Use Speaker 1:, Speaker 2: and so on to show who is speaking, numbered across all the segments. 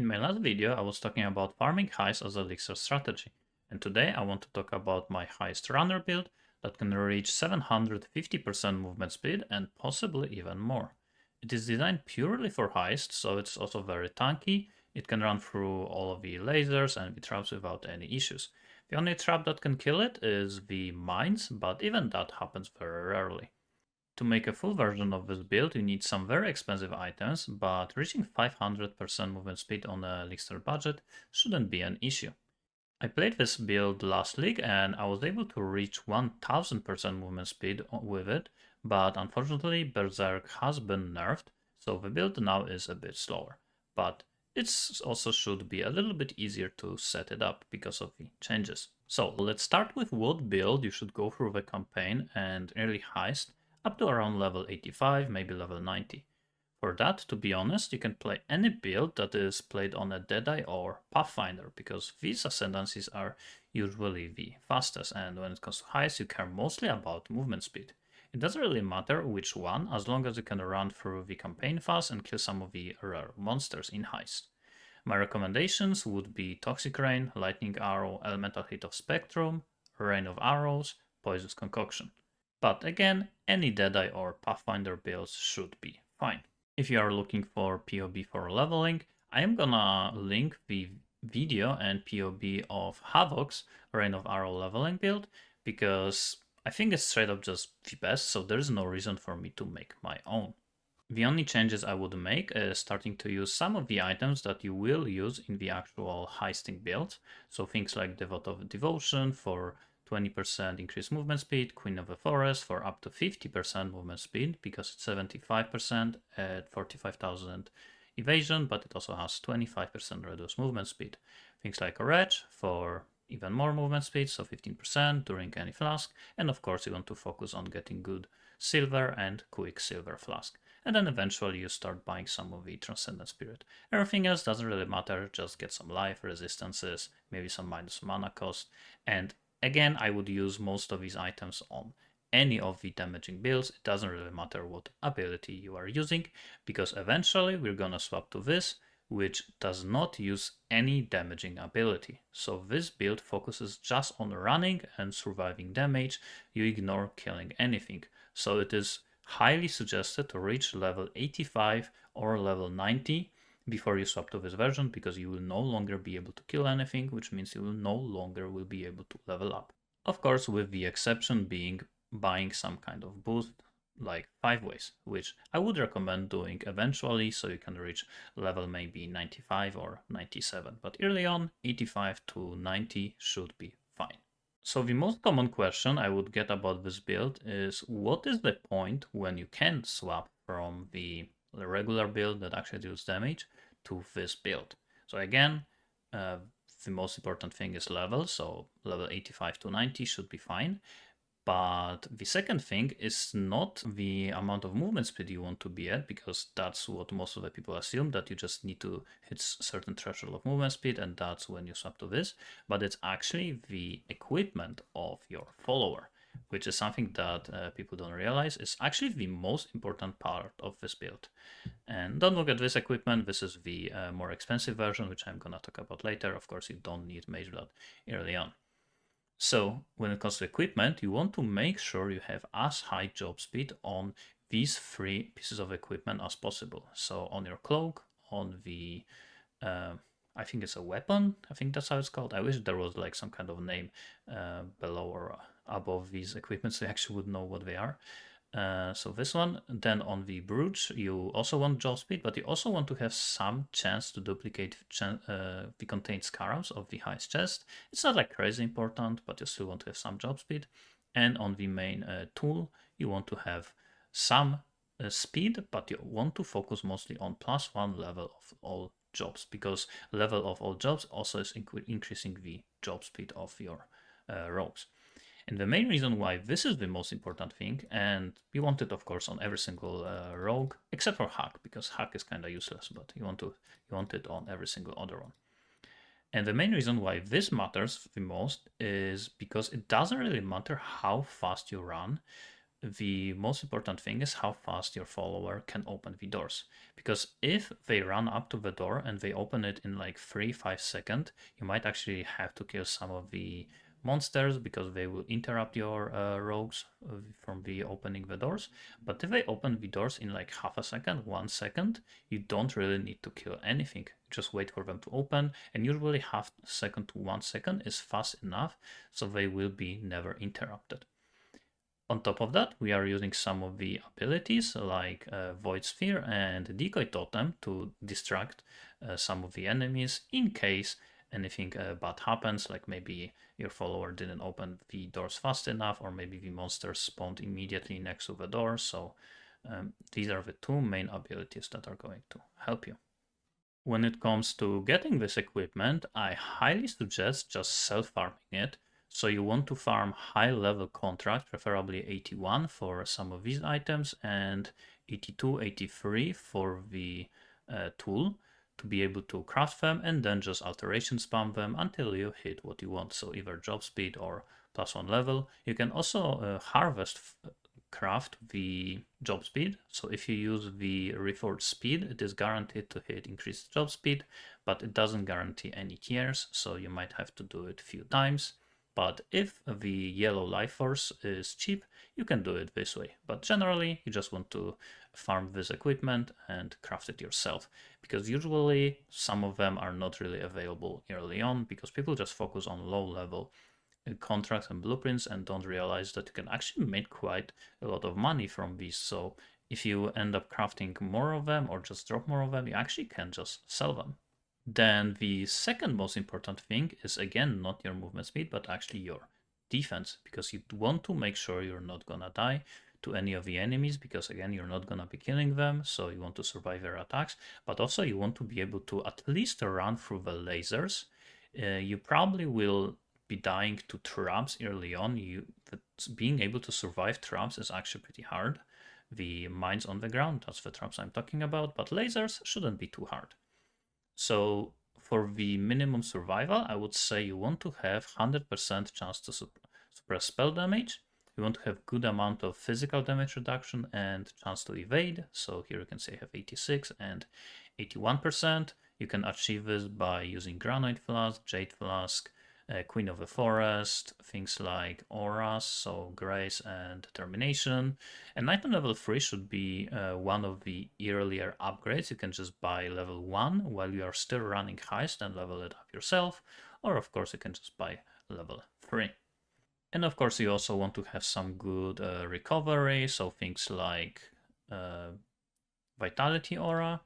Speaker 1: In my last video, I was talking about farming Heist as a Elixir strategy, and today I want to talk about my Heist runner build that can reach 750% movement speed and possibly even more. It is designed purely for Heist, so it's also very tanky. It can run through all of the lasers and the traps without any issues. The only trap that can kill it is the mines, but even that happens very rarely. To make a full version of this build, you need some very expensive items, but reaching 500% movement speed on a Elixir budget shouldn't be an issue. I played this build last league and I was able to reach 1000% movement speed with it, but unfortunately Berserk has been nerfed, so the build now is a bit slower. But it also should be a little bit easier to set it up because of the changes. So let's start with what build you should go through the campaign and early Heist up to around level 85, maybe level 90. For that, to be honest, you can play any build that is played on a Deadeye or Pathfinder, because these ascendancies are usually the fastest, and when it comes to Heist, you care mostly about movement speed. It doesn't really matter which one, as long as you can run through the campaign fast and kill some of the rare monsters in Heist. My recommendations would be Toxic Rain, Lightning Arrow, Elemental Hit of Spectrum, Rain of Arrows, Poisonous Concoction. But again, any Deadeye or Pathfinder builds should be fine. If you are looking for PoB for leveling, I am gonna link the video and PoB of Havoc's Rain of Arrow leveling build, because I think it's straight up just the best, so there is no reason for me to make my own. The only changes I would make is starting to use some of the items that you will use in the actual heisting build, so things like Devote of Devotion for 20% increased movement speed, Queen of the Forest for up to 50% movement speed, because it's 75% at 45,000 evasion, but it also has 25% reduced movement speed. Things like a Wretch for even more movement speed, so 15% during any flask, and of course you want to focus on getting good silver and quick silver flask. And then eventually you start buying some of the Transcendent Spirit. Everything else doesn't really matter, just get some life, resistances, maybe some minus mana cost, and again, I would use most of these items on any of the damaging builds. It doesn't really matter what ability you are using, because eventually we're gonna swap to this, which does not use any damaging ability. So this build focuses just on running and surviving damage. You ignore killing anything. So it is highly suggested to reach level 85 or level 90 before you swap to this version, because you will no longer be able to kill anything, which means you will no longer will be able to level up. Of course, with the exception being buying some kind of boost like 5 ways, which I would recommend doing eventually, so you can reach level maybe 95 or 97, but early on 85 to 90 should be fine. So the most common question I would get about this build is, what is the point when you can swap from the regular build that actually deals damage to this build? So again, the most important thing is level, so level 85 to 90 should be fine. But the second thing is not the amount of movement speed you want to be at, because that's what most of the people assume, that you just need to hit certain threshold of movement speed and that's when you swap to this, but it's actually the equipment of your follower, which is something that people don't realize is actually the most important part of this build. And don't look at this equipment, this is the more expensive version, which I'm gonna talk about later. Of course, you don't need Mageblood early on. So when it comes to equipment, you want to make sure you have as high job speed on these 3 pieces of equipment as possible. So on your cloak, on the, I think it's a weapon, I think that's how it's called. I wish there was like some kind of name below or above these equipments so you actually would know what they are. So this one, then on the brooch, you also want job speed, but you also want to have some chance to duplicate the contained scarabs of the highest chest. It's not like crazy important, but you still want to have some job speed. And on the main tool, you want to have some speed, but you want to focus mostly on +1 level of all jobs, because level of all jobs also is increasing the job speed of your rogues. And the main reason why this is the most important thing, and you want it of course on every single rogue, except for Hack, because Hack is kind of useless, but you want it on every single other one. And the main reason why this matters the most is because it doesn't really matter how fast you run, the most important thing is how fast your follower can open the doors. Because if they run up to the door and they open it in like 3-5 seconds, you might actually have to kill some of the monsters because they will interrupt your rogues from the opening the doors. But if they open the doors in like half a second, 1 second, you don't really need to kill anything. Just wait for them to open, and usually half second to 1 second is fast enough, so they will be never interrupted. On top of that, we are using some of the abilities like Void Sphere and Decoy Totem to distract some of the enemies in case anything bad happens, like maybe your follower didn't open the doors fast enough, or maybe the monster spawned immediately next to the door. So these are the two main abilities that are going to help you. When it comes to getting this equipment, I highly suggest just self-farming it. So you want to farm high-level contract, preferably 81 for some of these items and 82, 83 for the tool to be able to craft them, and then just alteration spam them until you hit what you want. So either job speed or +1 level. You can also craft the job speed. So if you use the reforged speed, it is guaranteed to hit increased job speed, but it doesn't guarantee any tiers, so you might have to do it a few times. But if the yellow life force is cheap, you can do it this way. But generally, you just want to farm this equipment and craft it yourself, because usually some of them are not really available early on because people just focus on low level contracts and blueprints and don't realize that you can actually make quite a lot of money from these. So if you end up crafting more of them or just drop more of them, you actually can just sell them. Then the second most important thing is, again, not your movement speed, but actually your defense, because you want to make sure you're not gonna die to any of the enemies, because again, you're not gonna be killing them, so you want to survive their attacks, but also you want to be able to at least run through the lasers. You probably will be dying to traps early on. Being able to survive traps is actually pretty hard. The mines on the ground, that's the traps I'm talking about, but lasers shouldn't be too hard. So for the minimum survival, I would say you want to have 100% chance to suppress spell damage. You want to have good amount of physical damage reduction and chance to evade. So here you can say have 86 and 81%. You can achieve this by using Granite Flask, Jade Flask, Queen of the Forest, things like auras, so grace and determination. And item level 3 should be one of the earlier upgrades. You can just buy level 1 while you are still running Heist and level it up yourself, or of course you can just buy level 3. And of course you also want to have some good recovery, so things like Vitality Aura.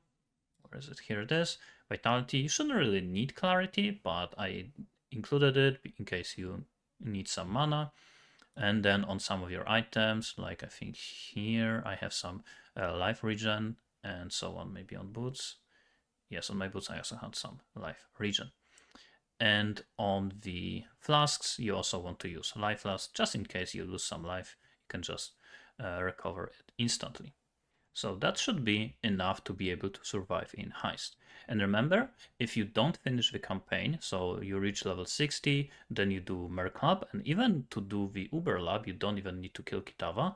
Speaker 1: Where is it? Here it is. Vitality, you shouldn't really need Clarity, but I included it in case you need some mana. And then on some of your items, like I think here I have some life regen and so on, maybe on boots. Yes, on my boots I also had some life regen. And on the flasks, you also want to use life flask, just in case you lose some life, you can just recover it instantly. So that should be enough to be able to survive in Heist. And remember, if you don't finish the campaign, so you reach level 60, then you do Merc Lab, and even to do the Uber Lab, you don't even need to kill Kitava.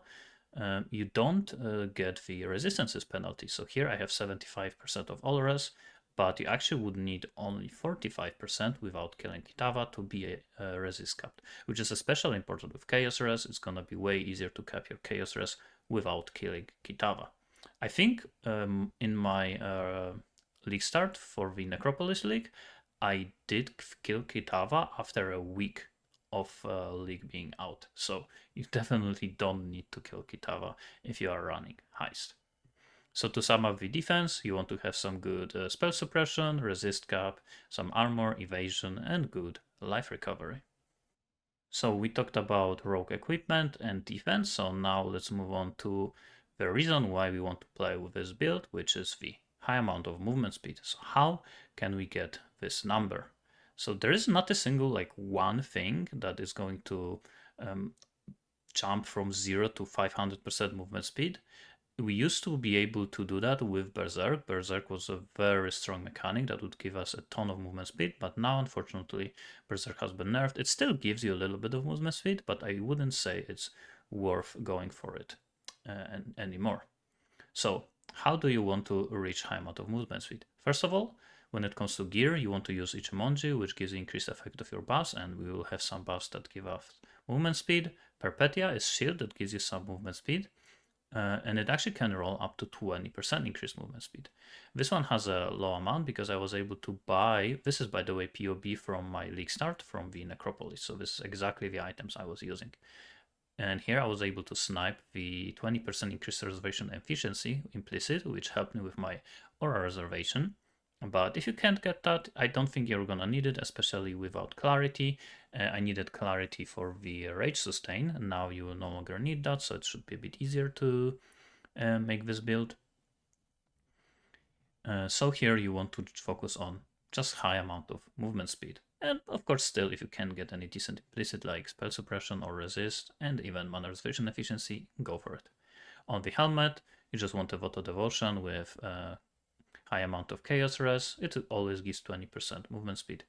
Speaker 1: You don't get the resistances penalty. So here I have 75% of all res, but you actually would need only 45% without killing Kitava to be a resist capped, which is especially important with Chaos res. It's gonna be way easier to cap your Chaos res without killing Kitava. I think in my league start for the Necropolis League, I did kill Kitava after a week of league being out. So you definitely don't need to kill Kitava if you are running Heist. So to sum up the defense, you want to have some good spell suppression, resist cap, some armor, evasion, and good life recovery. So we talked about rogue equipment and defense, so now let's move on to the reason why we want to play with this build, which is the high amount of movement speed. So how can we get this number? So there is not a single like one thing that is going to jump from 0 to 500% movement speed. We used to be able to do that with Berserk. Berserk was a very strong mechanic that would give us a ton of movement speed, but now unfortunately Berserk has been nerfed. It still gives you a little bit of movement speed, but I wouldn't say it's worth going for it anymore. So how do you want to reach high amount of movement speed? First of all, when it comes to gear, you want to use Ichimonji, which gives increased effect of your buffs, and we will have some buffs that give us movement speed. Perpetua is shield that gives you some movement speed, and it actually can roll up to 20% increased movement speed. This one has a low amount because I was able to buy, this is by the way PoB from my league start from the Necropolis, so this is exactly the items I was using. And here I was able to snipe the 20% increased reservation efficiency implicit, which helped me with my aura reservation. But if you can't get that, I don't think you're gonna need it, especially without clarity. I needed clarity for the rage sustain, and now you will no longer need that, so it should be a bit easier to make this build. So here you want to focus on just high amount of movement speed. And of course still, if you can get any decent implicit like spell suppression or resist, and even mana reservation efficiency, go for it. On the helmet, you just want a Voto Devotion with high amount of chaos res. It always gives 20% movement speed.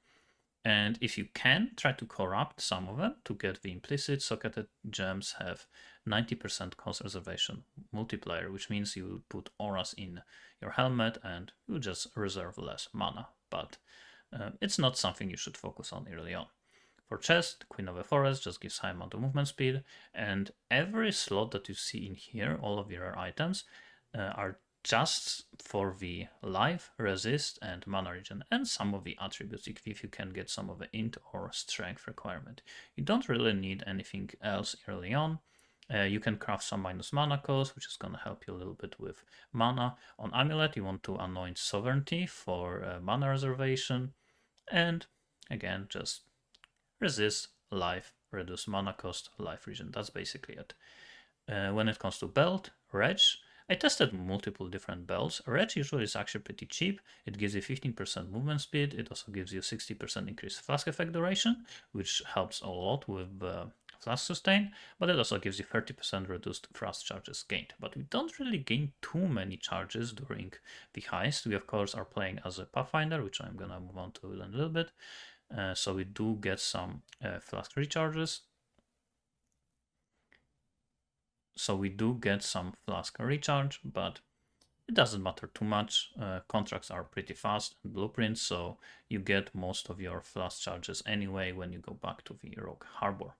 Speaker 1: And if you can, try to corrupt some of them to get the implicit. Socketed gems have 90% cost reservation multiplier, which means you will put auras in your helmet and you just reserve less mana. But it's not something you should focus on early on. For chest, Queen of the Forest just gives high amount of movement speed, and every slot that you see in here, all of your items, are just for the life, resist, and mana regen, and some of the attributes if you can get some of the int or strength requirement. You don't really need anything else early on. You can craft some minus mana cost, which is going to help you a little bit with mana. On Amulet, you want to anoint Sovereignty for mana reservation, and again, just resist, life, reduce mana cost, life regen. That's basically it. When it comes to belt, Reg, I tested multiple different belts. Reg usually is actually pretty cheap. It gives you 15% movement speed. It also gives you 60% increased flask effect duration, which helps a lot with flask sustain, but it also gives you 30% reduced thrust charges gained. But we don't really gain too many charges during the heist. We of course are playing as a Pathfinder, which I'm gonna move on to in a little bit. So we do get some flask recharges. So we do get some flask recharge, but it doesn't matter too much. Contracts are pretty fast and blueprints, so you get most of your flask charges anyway when you go back to the Rogue Harbor.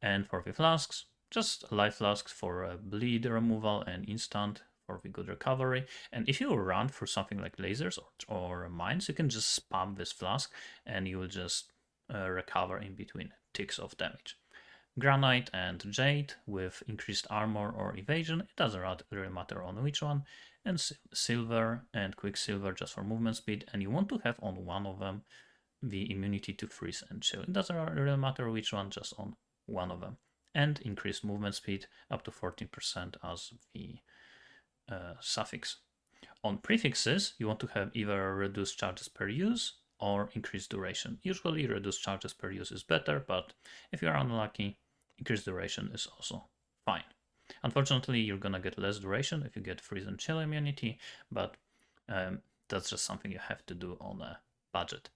Speaker 1: And for the flasks, just life flasks for bleed removal and instant for the good recovery. And if you run for something like lasers or mines, you can just spam this flask and you will just recover in between ticks of damage. Granite and Jade with increased armor or evasion, it doesn't really matter on which one, and Silver and Quicksilver just for movement speed, and you want to have on one of them the immunity to freeze and chill. It doesn't really matter which one, just on one of them. And increased movement speed up to 14% as the suffix. On prefixes, you want to have either reduced charges per use or increased duration. Usually reduced charges per use is better, but if you're unlucky, increased duration is also fine. Unfortunately, you're gonna get less duration if you get freeze and chill immunity, but that's just something you have to do on a budget.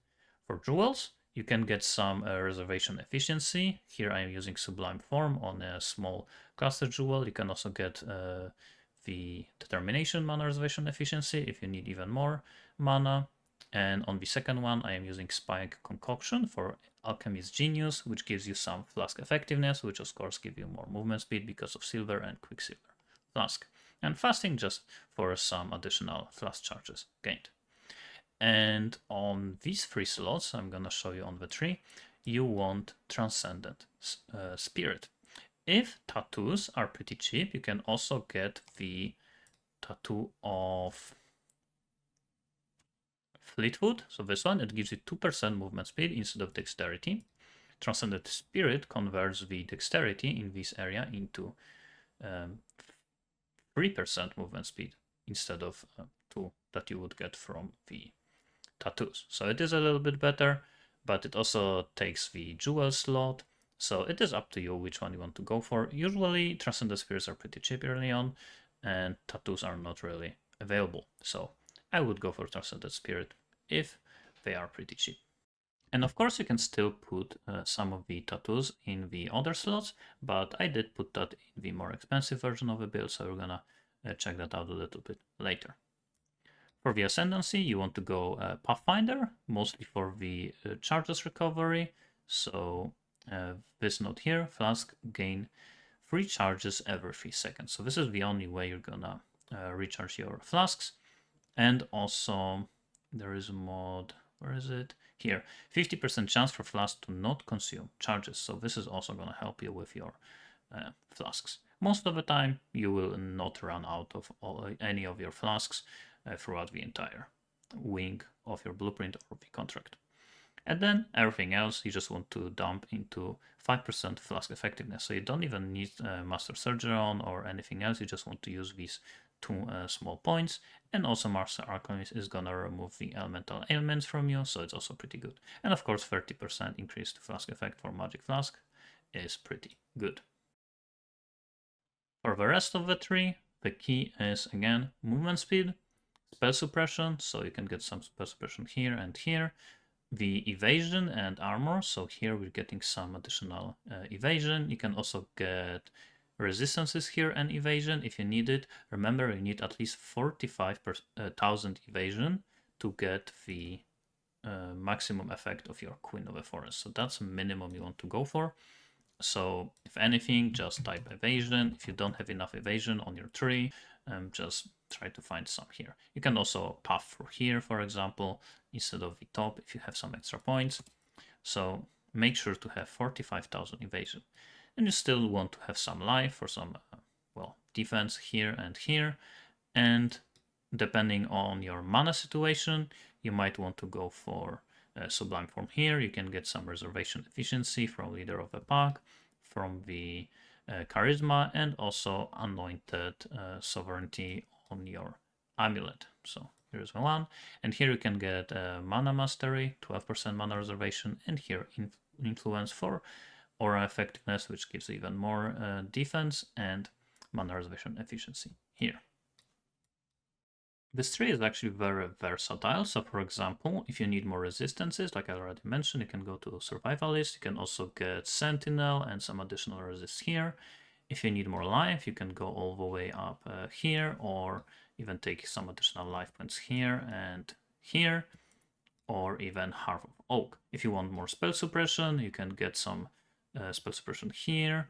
Speaker 1: For jewels, you can get some reservation efficiency. Here I am using Sublime Form on a small cluster jewel. You can also get the Determination mana reservation efficiency if you need even more mana. And on the second one, I am using Spike Concoction for Alchemist's Genius, which gives you some flask effectiveness, which of course give you more movement speed because of Silver and Quicksilver flask. And Fasting just for some additional flask charges gained. And on these 3 slots, I'm gonna show you on the tree, you want Transcendent Spirit. If tattoos are pretty cheap, you can also get the tattoo of Fleetwood, so this one, it gives you 2% movement speed instead of dexterity. Transcendent Spirit converts the dexterity in this area into 3% movement speed instead of 2 that you would get from the tattoos. So it is a little bit better, but it also takes the jewel slot, so it is up to you which one you want to go for. Usually Transcendent Spirits are pretty cheap early on, and tattoos are not really available, so I would go for Transcendent Spirit if they are pretty cheap. And of course you can still put some of the tattoos in the other slots, but I did put that in the more expensive version of the build, so we're gonna check that out a little bit later. For the Ascendancy, you want to go Pathfinder, mostly for the charges recovery. So this node here, Flask, gain 3 charges every 3 seconds. So this is the only way you're gonna recharge your flasks. And also there is a mod, where is it? Here, 50% chance for flasks to not consume charges. So this is also gonna help you with your flasks. Most of the time you will not run out of any of your flasks throughout the entire wing of your blueprint or the contract. And then everything else you just want to dump into 5% flask effectiveness. So you don't even need Master Surgeon or anything else. You just want to use these 2 small points. And also Master Alchemist is gonna remove the elemental ailments from you, so it's also pretty good. And of course 30% increased flask effect for Magic Flask is pretty good. For the rest of the tree, the key is again movement speed, spell suppression, so you can get some spell suppression here and here, the evasion and armor, so here we're getting some additional evasion. You can also get resistances here and evasion if you need it. Remember, you need at least 45,000 evasion to get the maximum effect of your Queen of the Forest, so that's a minimum you want to go for. So if anything, just type evasion. If you don't have enough evasion on your tree, just try to find some here. You can also path through here, for example, instead of the top if you have some extra points. So make sure to have 45,000 evasion. And you still want to have some life for some, well, defense here and here. And depending on your mana situation, you might want to go for Sublime Form here. You can get some reservation efficiency from Leader of the Pack, from the Charisma, and also Anointed Sovereignty on your Amulet. So here's one. And here you can get Mana Mastery, 12% mana reservation, and here Influence for Aura Effectiveness, which gives even more defense, and mana reservation efficiency here. This tree is actually very versatile. So for example, if you need more resistances, like I already mentioned, you can go to Survivalist. You can also get Sentinel and some additional resists here. If you need more life, you can go all the way up here, or even take some additional life points here and here, or even Heart of Oak. If you want more spell suppression, you can get some spell suppression here,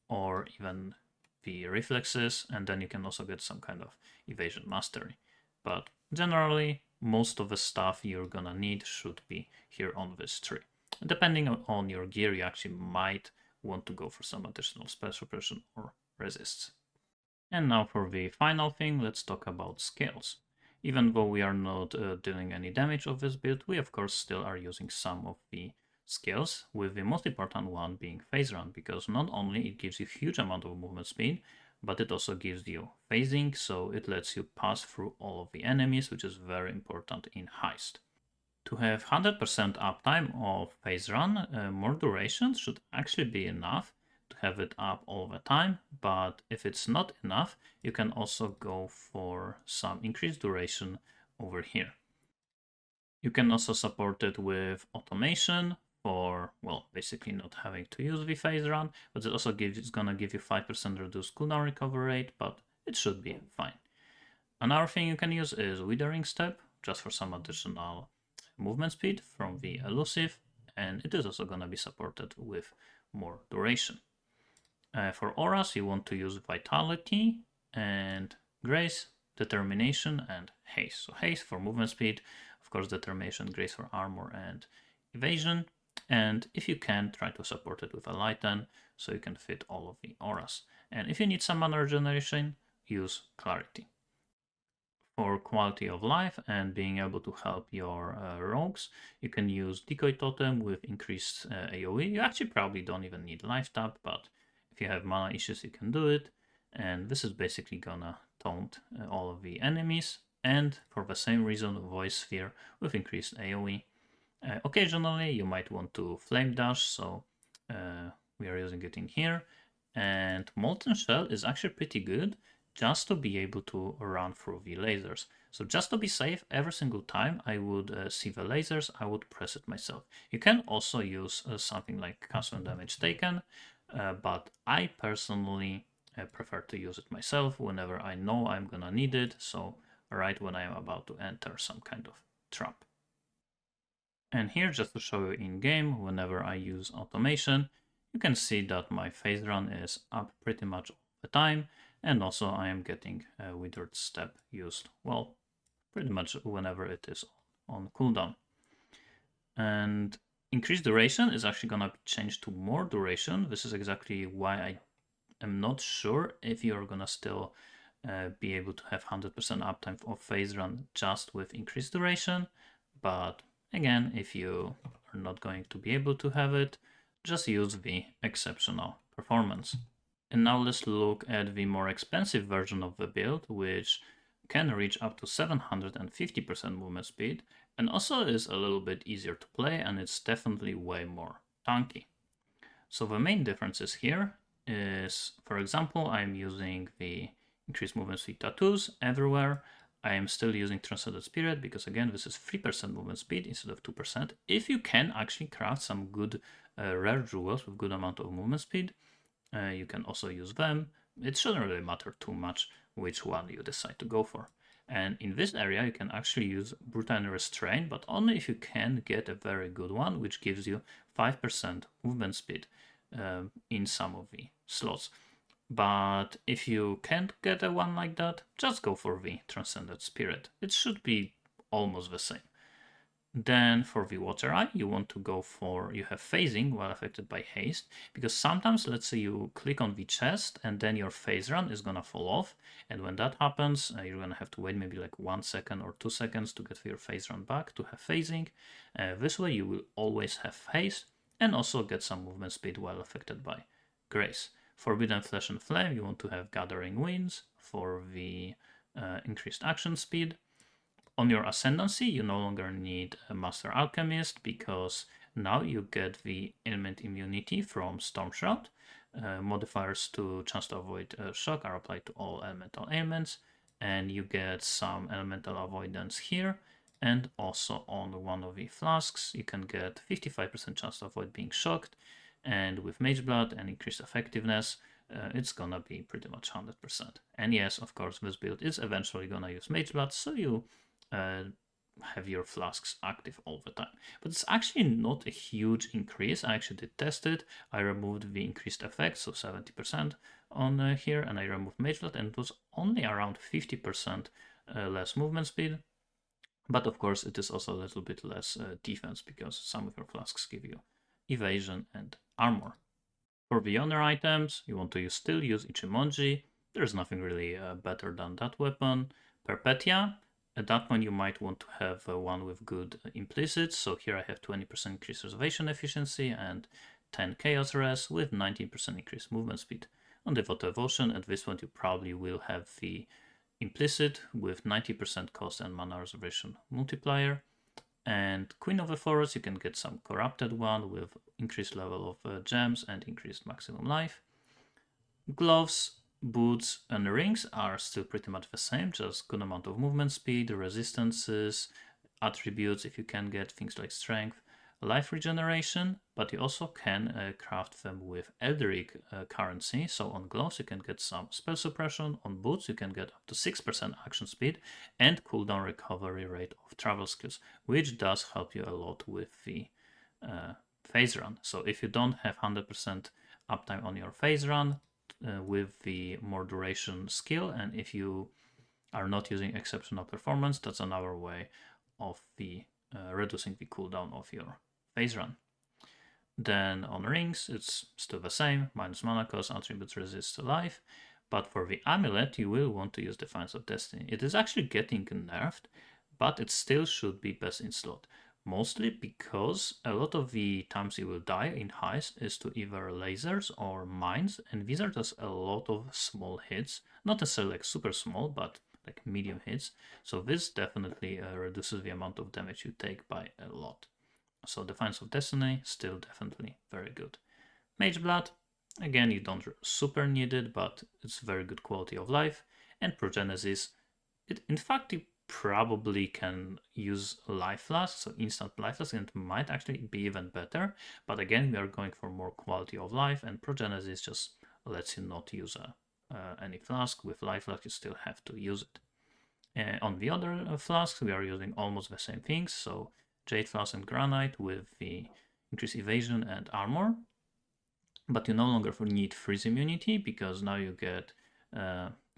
Speaker 1: or even the reflexes, and then you can also get some kind of evasion mastery. But generally, most of the stuff you're gonna need should be here on this tree. Depending on your gear, you actually might want to go for some additional spell suppression or resists. And now for the final thing, let's talk about scales. Even though we are not dealing any damage of this build, we of course still are using some of the scales, with the most important one being phase run, because not only it gives you huge amount of movement speed, but it also gives you phasing, so it lets you pass through all of the enemies, which is very important in Heist. To have 100% uptime of phase run, more duration should actually be enough to have it up all the time, but if it's not enough, you can also go for some increased duration over here. You can also support it with automation for, well, basically not having to use the phase run, but it also is gonna give you 5% reduced cooldown recovery rate, but it should be fine. Another thing you can use is Withering Step, just for some additional movement speed from the elusive, and it is also gonna be supported with more duration. For auras, you want to use Vitality and Grace, Determination, and Haste. So Haste for movement speed, of course Determination, Grace for armor and evasion. And if you can, try to support it with a Lighten, so you can fit all of the auras. And if you need some mana regeneration, use Clarity. For quality of life and being able to help your rogues, you can use Decoy Totem with increased AoE. You actually probably don't even need Life Tap, but if you have mana issues, you can do it. And this is basically gonna taunt all of the enemies. And for the same reason, Voice Sphere with increased AoE. Occasionally you might want to Flame Dash, so we are using it in here. And Molten Shell is actually pretty good just to be able to run through the lasers. So just to be safe, every single time I would see the lasers, I would press it myself. You can also use something like cancel damage taken, but I personally prefer to use it myself whenever I know I'm gonna need it, so right when I am about to enter some kind of trap. And here, just to show you in game, whenever I use automation, you can see that my phase run is up pretty much all the time, and also I am getting a withered step used, well, pretty much whenever it is on cooldown. And increased duration is actually gonna be changed to more duration. This is exactly why I am not sure if you're gonna still be able to have 100% uptime of phase run just with increased duration, but again, if you are not going to be able to have it, just use the exceptional performance. And now let's look at the more expensive version of the build, which can reach up to 750% movement speed, and also is a little bit easier to play, and it's definitely way more tanky. So the main differences here is, for example, I'm using the increased movement speed tattoos everywhere. I am still using Transcendent Spirit because, again, this is 3% movement speed instead of 2%. If you can actually craft some good rare jewels with good amount of movement speed, you can also use them. It shouldn't really matter too much which one you decide to go for. And in this area, you can actually use Brutal and Restrain, but only if you can get a very good one, which gives you 5% movement speed in some of the slots. But if you can't get a one like that, just go for the Transcendent Spirit. It should be almost the same. Then for the Water Eye, you want to go for, you have phasing while affected by haste, because sometimes, let's say you click on the chest and then your phase run is gonna fall off, and when that happens, you're gonna have to wait maybe like 1 second or 2 seconds to get your phase run back to have phasing. This way you will always have haste and also get some movement speed while affected by Grace. Forbidden Flesh and Flame, you want to have Gathering Winds for the increased action speed. On your Ascendancy, you no longer need a Master Alchemist because now you get the ailment immunity from Storm Shroud. Modifiers to chance to avoid shock are applied to all elemental ailments, and you get some elemental avoidance here. And also on one of the flasks, you can get 55% chance to avoid being shocked. And with Mageblood and increased effectiveness, it's gonna be pretty much 100%. And yes, of course, this build is eventually gonna use Mageblood, so you have your flasks active all the time. But it's actually not a huge increase. I actually did test it. I removed the increased effect, so 70% on here, and I removed Mageblood, and it was only around 50% less movement speed. But of course, it is also a little bit less defense because some of your flasks give you evasion and armor. For the honor items, you want to still use Ichimonji. There's nothing really better than that weapon. Perpetia. At that point, you might want to have one with good implicits. So here I have 20% increased reservation efficiency and 10 chaos res with 19% increased movement speed. On Devout Devotion, at this point, you probably will have the implicit with 90% cost and mana reservation multiplier. And Queen of the Forest, you can get some corrupted one with increased level of gems and increased maximum life. Gloves, boots, and rings are still pretty much the same, just good amount of movement speed, resistances, attributes if you can get things like strength, life regeneration, but you also can craft them with Elderic currency. So on gloves you can get some spell suppression, on boots you can get up to 6% action speed and cooldown recovery rate of travel skills, which does help you a lot with the phase run. So if you don't have 100% uptime on your phase run with the more duration skill, and if you are not using exceptional performance, that's another way of the reducing the cooldown of your phase run. Then on rings, it's still the same, minus mana cost, attributes resist life. But for the amulet, you will want to use Defiance of Destiny. It is actually getting nerfed, but it still should be best in slot. Mostly because a lot of the times you will die in Heist is to either lasers or mines, and these are just a lot of small hits. Not necessarily like super small, but like medium hits. So this definitely reduces the amount of damage you take by a lot. So Defiance of Destiny, still definitely very good. Mageblood, again, you don't super need it, but it's very good quality of life. And Progenesis, in fact, you probably can use Life Flask, so instant Life Flask, and it might actually be even better. But again, we are going for more quality of life, and Progenesis just lets you not use any flask. With Life Flask, you still have to use it. On the other flasks, we are using almost the same things, so Jade Flask and Granite with the increased evasion and armor. But you no longer need freeze immunity, because now you get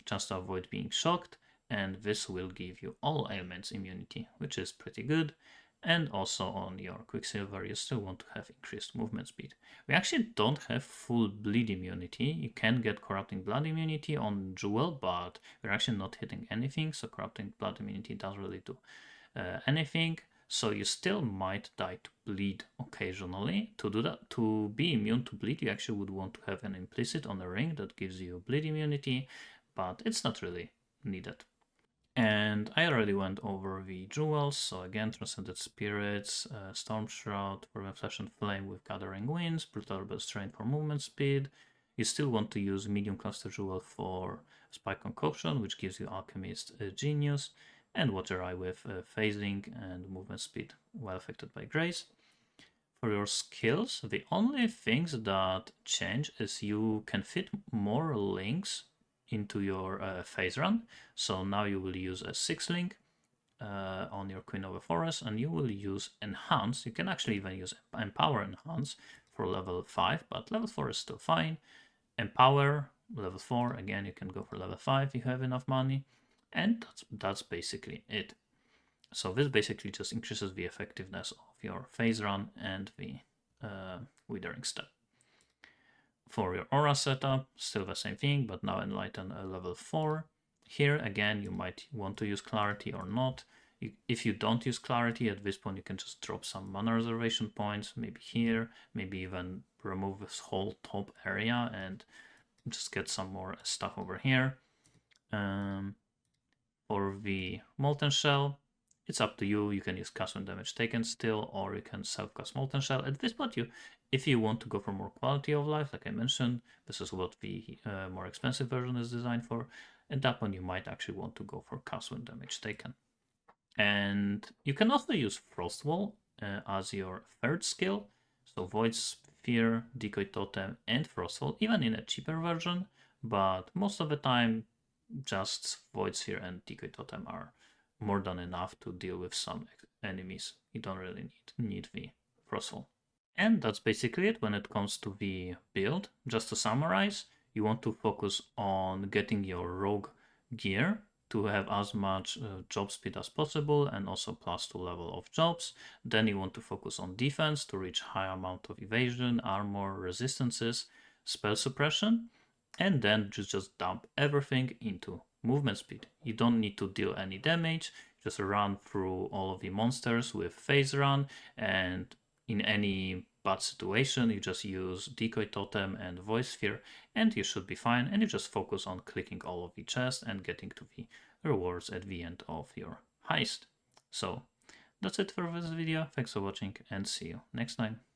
Speaker 1: chance to avoid being shocked, and this will give you all ailments immunity, which is pretty good. And also on your Quicksilver, you still want to have increased movement speed. We actually don't have full bleed immunity. You can get corrupting blood immunity on Jewel, but we're actually not hitting anything, so corrupting blood immunity doesn't really do anything. So you still might die to bleed occasionally. To do that, to be immune to bleed, you actually would want to have an implicit on a ring that gives you bleed immunity, but it's not really needed. And I already went over the jewels, so again, Transcended Spirits, Storm Shroud, Flash and Flame with Gathering Winds, Brutal Restraint for movement speed. You still want to use Medium Cluster Jewel for Spike Concoction, which gives you Alchemist Genius, and Water Eye with phasing and movement speed, well affected by Grace. For your skills, the only things that change is you can fit more links into your phase run. So now you will use a 6 link on your Queen of the Forest, and you will use Enhance. You can actually even use Empower Enhance for level 5, but level 4 is still fine. Empower, level 4, again, you can go for level 5 if you have enough money. And that's basically it. So this basically just increases the effectiveness of your phase run and the Withering Step. For your aura setup, still the same thing, but now Enlighten level 4. Here, again, you might want to use Clarity or not. If you don't use Clarity, at this point you can just drop some mana reservation points, maybe here, maybe even remove this whole top area and just get some more stuff over here. For the Molten Shell, it's up to you. You can use cast when damage taken still, or you can self-cast Molten Shell. At this point, if you want to go for more quality of life, like I mentioned, this is what the more expensive version is designed for. At that point, you might actually want to go for cast when damage taken. And you can also use Frostwall as your third skill. So Void Sphere, Decoy Totem, and Frostwall, even in a cheaper version. But most of the time, just Void Sphere and Decoy Totem are more than enough to deal with some enemies. You don't really need the Frostwall. And that's basically it when it comes to the build. Just to summarize, you want to focus on getting your rogue gear to have as much job speed as possible and also +2 level of jobs. Then you want to focus on defense to reach high amount of evasion, armor, resistances, spell suppression, and then just dump everything into movement speed. You don't need to deal any damage, just run through all of the monsters with phase run, and in any bad situation you just use Decoy Totem and Void Sphere and you should be fine, and you just focus on clicking all of the chests and getting to the rewards at the end of your heist. So that's it for this video, thanks for watching and see you next time.